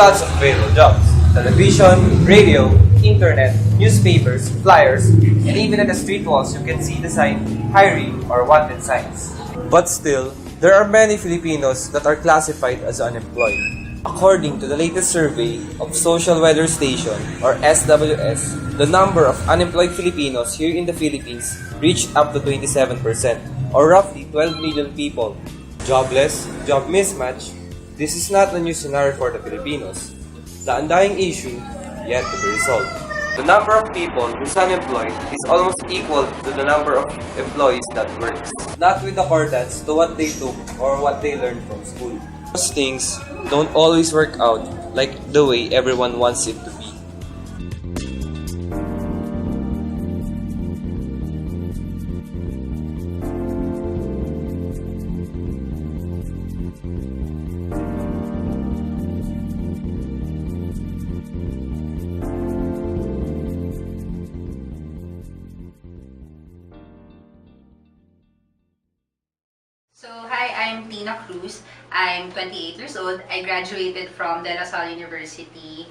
lots of available jobs. Television, radio, internet, newspapers, flyers, and even at the street walls you can see the sign, hiring or wanted signs. But still, there are many Filipinos that are classified as unemployed. According to the latest survey of Social Weather Station or SWS, the number of unemployed Filipinos here in the Philippines reached up to 27% or roughly 12 million people. Jobless, job mismatch, this is not a new scenario for the Filipinos. The undying issue yet to be resolved. The number of people who's unemployed is almost equal to the number of employees that works, not with accordance to what they took or what they learned from school. Those things don't always work out like the way everyone wants it to be. So, hi, I'm Tina Cruz. I'm 28 years old. I graduated from De La Salle University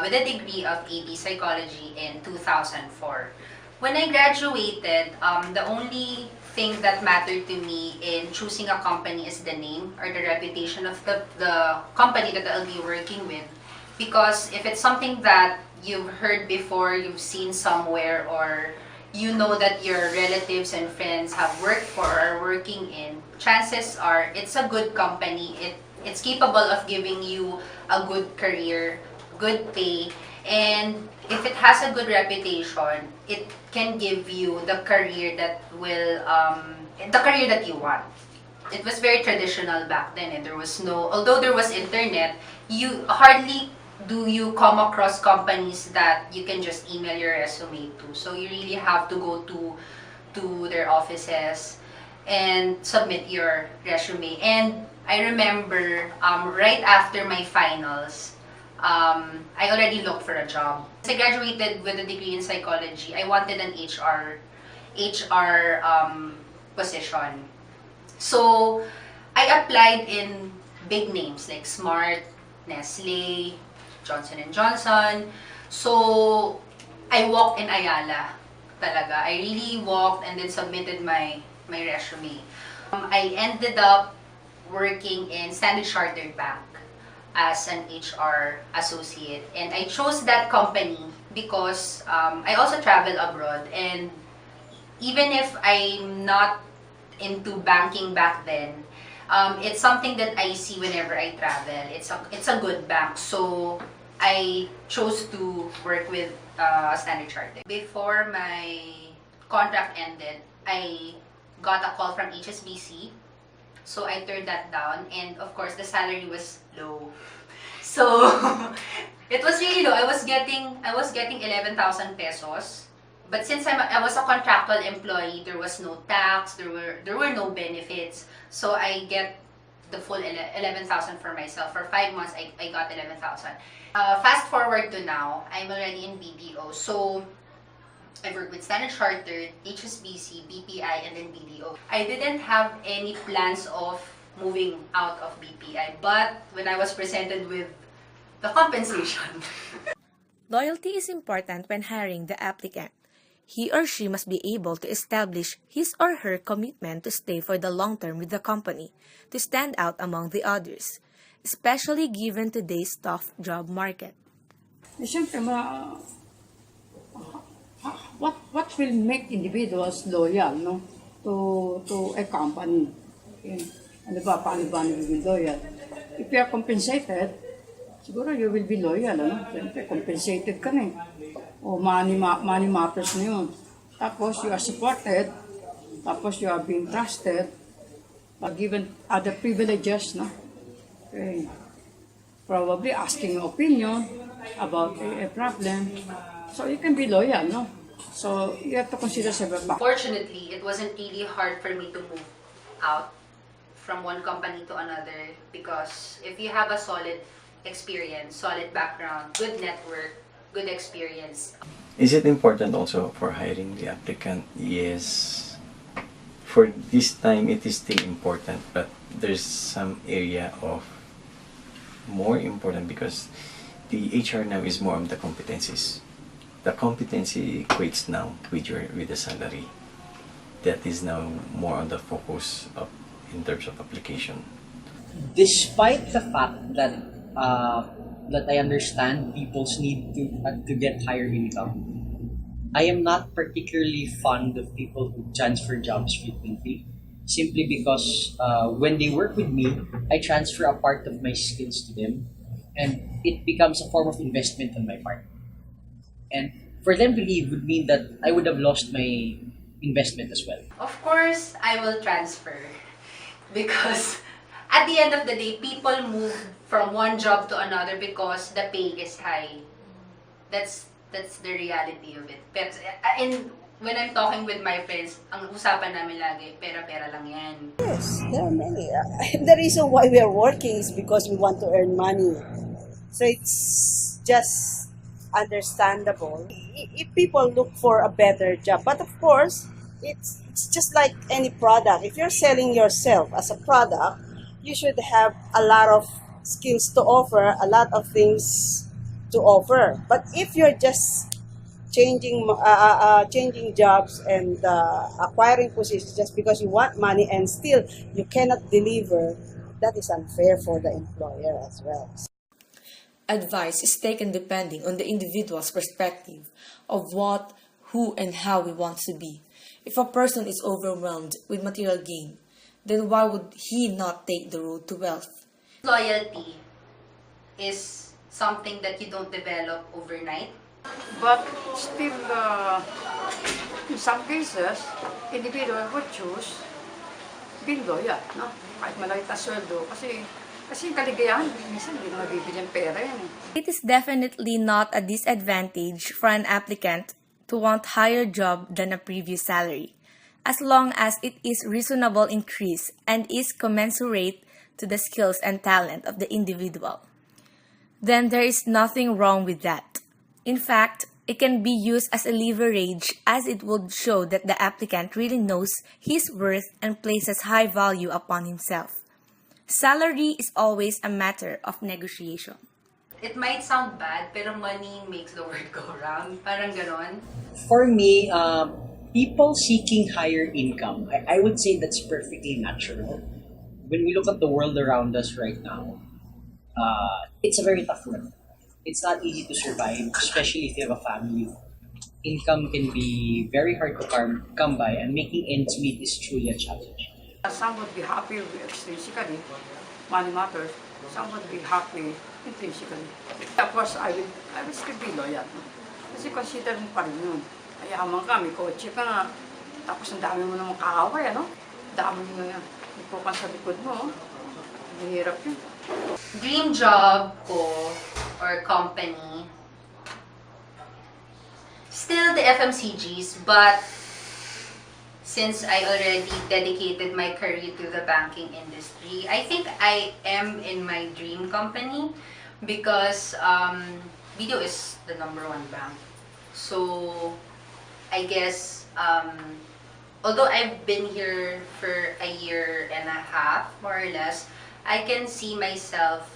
with a degree of AB Psychology in 2004. When I graduated, the only thing that mattered to me in choosing a company is the name or the reputation of the company that I'll be working with. Because if it's something that you've heard before, you've seen somewhere, or you know that your relatives and friends have worked for or are working in, chances are it's a good company. It's capable of giving you a good career, good pay, and if it has a good reputation, it can give you the career that will the career that you want. It was very traditional back then, and there was no, although there was internet, you hardly do you come across companies that you can just email your resume to. So you really have to go to their offices and submit your resume. And I remember right after my finals, I already looked for a job. I graduated with a degree in psychology. I wanted an HR position. So I applied in big names like Smart, Nestle, Johnson & Johnson. So, I walked in Ayala talaga. I really walked and then submitted my resume. I ended up working in Standard Chartered Bank as an HR associate. And I chose that company because I also travel abroad. And even if I'm not into banking back then, it's something that I see whenever I travel. It's a good bank. So, I chose to work with Standard Chartered. Before my contract ended, I got a call from HSBC, so I turned that down, and of course the salary was low. So it was really low. I was getting 11,000 pesos, but since I was a contractual employee, there was no tax, there were no benefits, so I get the full 11,000 for myself. For 5 months, I got 11,000. Fast forward to now, I'm already in BPO. So, I work with Standard Chartered, HSBC, BPI, and then BDO. I didn't have any plans of moving out of BPI, but when I was presented with the compensation. Loyalty is important when hiring the applicant. He or she must be able to establish his or her commitment to stay for the long term with the company, to stand out among the others, especially given today's tough job market. Siyempre, what will make individuals loyal, no, to a company? Okay. Ano ba, paano ba nagiging loyal? If you are compensated, siguro you will be loyal, ano? Siyempre, compensated ka na eh. O money matters na yun. Tapos you are supported, tapos you are being trusted, given other privileges, no? Okay. Probably asking your opinion about a problem. So you can be loyal, no? So you have to consider several factors. Fortunately, it wasn't really hard for me to move out from one company to another, because if you have a solid experience, solid background, good network, good experience. Is it important also for hiring the applicant? Yes. For this time, it is still important, but there's some area of more important because the HR now is more on the competencies. The competency equates now with the salary. That is now more on the focus of in terms of application. Despite the fact that that I understand people's need to get higher income, I am not particularly fond of people who transfer jobs frequently. Simply because when they work with me, I transfer a part of my skills to them, and it becomes a form of investment on my part. And for them to leave would mean that I would have lost my investment as well. Of course, I will transfer because at the end of the day, people move from one job to another because the pay is high. That's the reality of it. Pero, and when I'm talking with my friends, ang usapan namin lagi, pera-pera lang yan. Yes, there are many. The reason why we are working is because we want to earn money. So it's just understandable if people look for a better job. But of course, it's just like any product. If you're selling yourself as a product, you should have a lot of skills to offer, a lot of things to offer. But if you're just changing jobs and acquiring positions just because you want money and still you cannot deliver, that is unfair for the employer as well. Advice is taken depending on the individual's perspective of what, who, and how he wants to be. If a person is overwhelmed with material gain, then why would he not take the road to wealth? Loyalty is something that you don't develop overnight. But still, in some cases, individual would choose being loyal, no? Kahit maliit na sweldo. Kasi yung kaligayahan, minsan hindi na mabibigyan pera yan. It is definitely not a disadvantage for an applicant to want higher job than a previous salary, as long as it is reasonable increase and is commensurate to the skills and talent of the individual. Then there is nothing wrong with that. In fact, it can be used as a leverage as it would show that the applicant really knows his worth and places high value upon himself. Salary is always a matter of negotiation. It might sound bad, pero money makes the world go round. Parang ganon. For me, people seeking higher income, I would say that's perfectly natural. When we look at the world around us right now, it's a very tough world. It's not easy to survive, especially if you have a family. Income can be very hard to come by, and making ends meet is truly a challenge. Some would be happy extrinsically, money matters. Some would be happy intrinsically. Of course, I will still be loyal. No? Kasi consider mo pa rin yun. Ayaman ka, may kotse ka nga. Tapos ang dami mo namang kaaway, ano? Dami mo yan. Ipukan sa likod mo. Mahirap yun. Dream job ko or company, still the FMCGs, but since I already dedicated my career to the banking industry, I think I am in my dream company because BDO is the #1 bank. So I guess although I've been here for a year and a half, more or less, I can see myself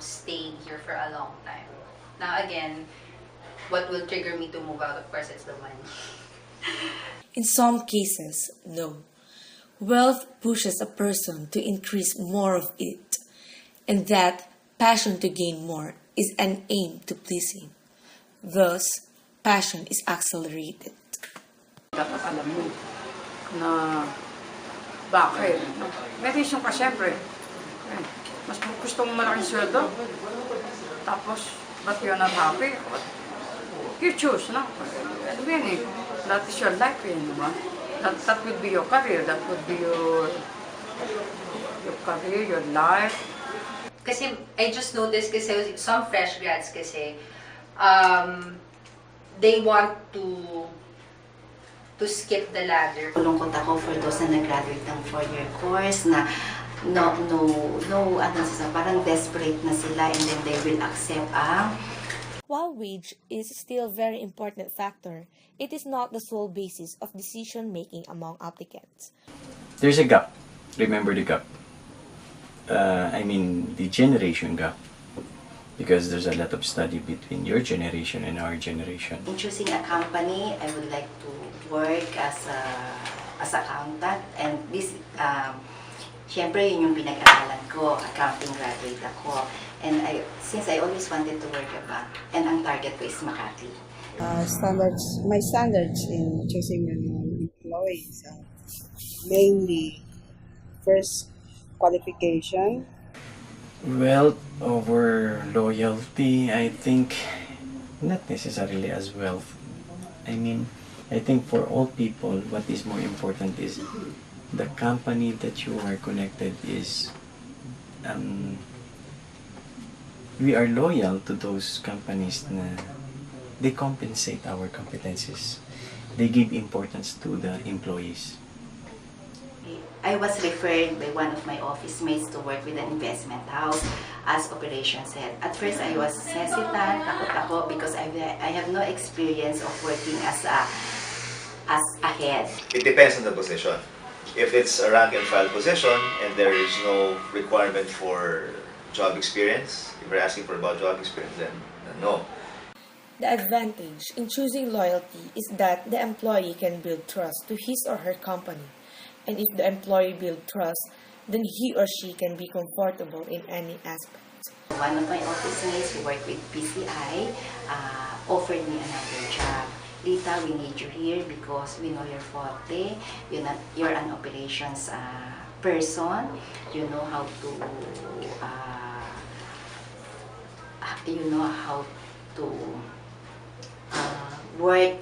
staying here for a long time. Now again, what will trigger me to move out? Of course, it's the money. In some cases, no. Wealth pushes a person to increase more of it, and that passion to gain more is an aim to please him. Thus, passion is accelerated. Dapat alam mo na bakit. May reason ka siyempre. Mas gusto mo malaking sweldo. Tapos, but you're not happy. You choose, no? Really, that is your life, diba? That would be your career. That would be your career, your life. Kasi I just noticed kasi some fresh grads kasi they want to skip the ladder. Lungkot ako for those na nag-graduate ng 4-year course na parang desperate na sila and then they will accept While wage is still a very important factor, it is not the sole basis of decision-making among applicants. There's a gap. Remember the gap. I mean, the generation gap. because there's a lot of study between your generation and our generation. In choosing a company, I would like to work as accountant, and this syempre yun yung pinag-aralan ko, accounting graduate ako. And since I always wanted to work a bank, and ang target ko is Makati. My standards in choosing an employee is mainly first qualification. Well, over loyalty, I think not necessarily as wealth. I mean, I think for all people, what is more important is the company that you are connected is, we are loyal to those companies na they compensate our competencies. They give importance to the employees. I was referred by one of my office mates to work with an investment house as operations head. At first, I was hesitant, takot ako because I have no experience of working as a head. It depends on the position. If it's a rank and file position and there is no requirement for job experience, if you're asking for about job experience, then no. The advantage in choosing loyalty is that the employee can build trust to his or her company. And if the employee builds trust, then he or she can be comfortable in any aspect. One of my office mates who worked with PCI offered me another job. Lita, we need you here because we know your forte. You're an operations person. You know how to work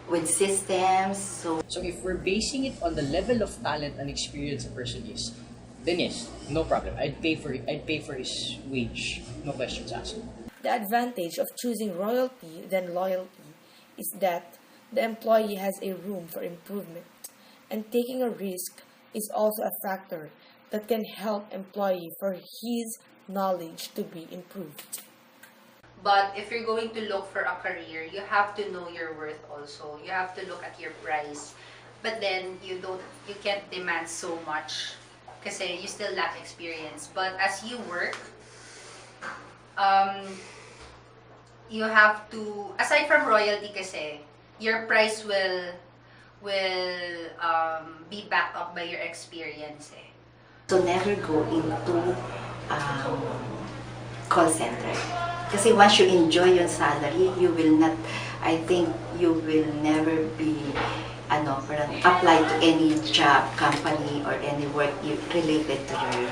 with systems. So if we're basing it on the level of talent and experience a person is, then yes, no problem. I'd pay for his wage. No questions asked. The advantage of choosing royalty than loyalty is that the employee has a room for improvement, and taking a risk is also a factor that can help employee for his knowledge to be improved. But if you're going to look for a career, you have to know your worth also. You have to look at your price. But then you can't demand so much kasi you still lack experience. But as you work, you have to, aside from royalty kasi, your price will be backed up by your experience eh. So never go into call center. Kasi once you enjoy your salary, you will not, I think you will never be parang apply to any job, company, or any work related to your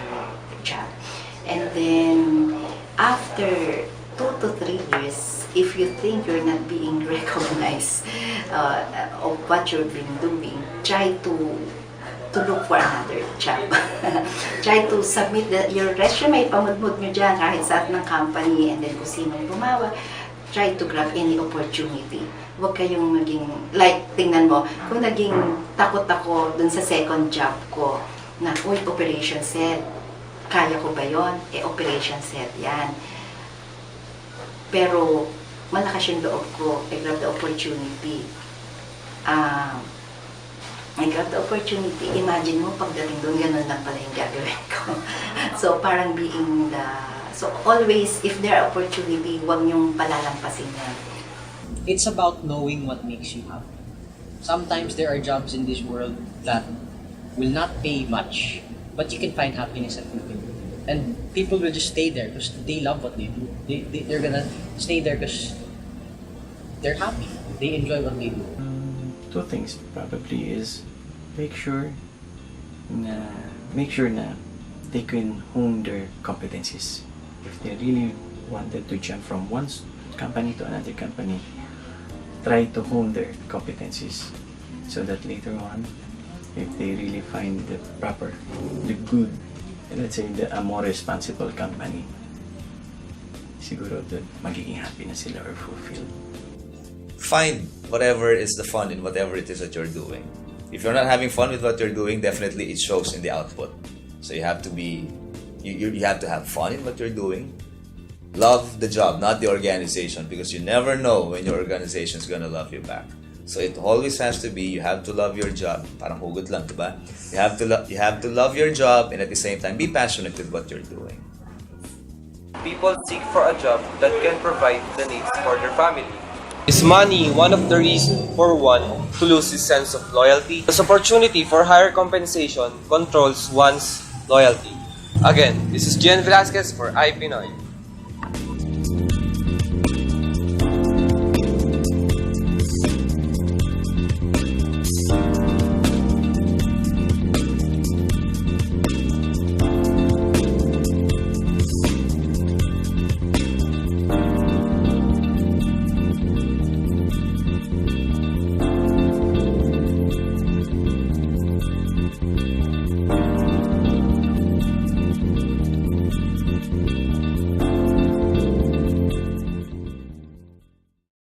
job. And then after 2 to 3 years, if you think you're not being recognized of what you've been doing, try to look for another job. Try to submit your resume, pamudmud nyo dyan kahit saan ng company, and then kung sinong tumawag, try to grab any opportunity. Huwag kayong maging, like, tingnan mo, kung naging takot ako dun sa second job ko, na, uy, operation set, kaya ko ba yon? Operation set yan. Pero, malakas yung loob ko, I grab the opportunity. I got the opportunity. Imagine mo, pagdating doon, ganun lang pala yung gagawin ko. So, parang so always, if there are opportunity, huwag niyong palalampasin yan. It's about knowing what makes you happy. Sometimes there are jobs in this world that will not pay much, but you can find happiness and fulfillment. And people will just stay there because they love what they do. They're gonna stay there because they're happy. They enjoy what they do. Two things probably is make sure na they can hone their competencies. If they really wanted to jump from one company to another company, try to hone their competencies so that later on, if they really find the good, let's say a more responsible company, siguro that magiging happy na sila or fulfilled. Find whatever is the fun in whatever it is that you're doing. If you're not having fun with what you're doing, definitely it shows in the output. So you have to you have to have fun in what you're doing. Love the job, not the organization, because you never know when your organization is gonna love you back. So it always has to be, you have to love your job. Parang hugot lang, diba? You have to love your job, and at the same time be passionate with what you're doing. people seek for a job that can provide the needs for their family. Is money one of the reasons for one to lose his sense of loyalty? This opportunity for higher compensation controls one's loyalty. Again, this is Jen Velasquez for iPinoy.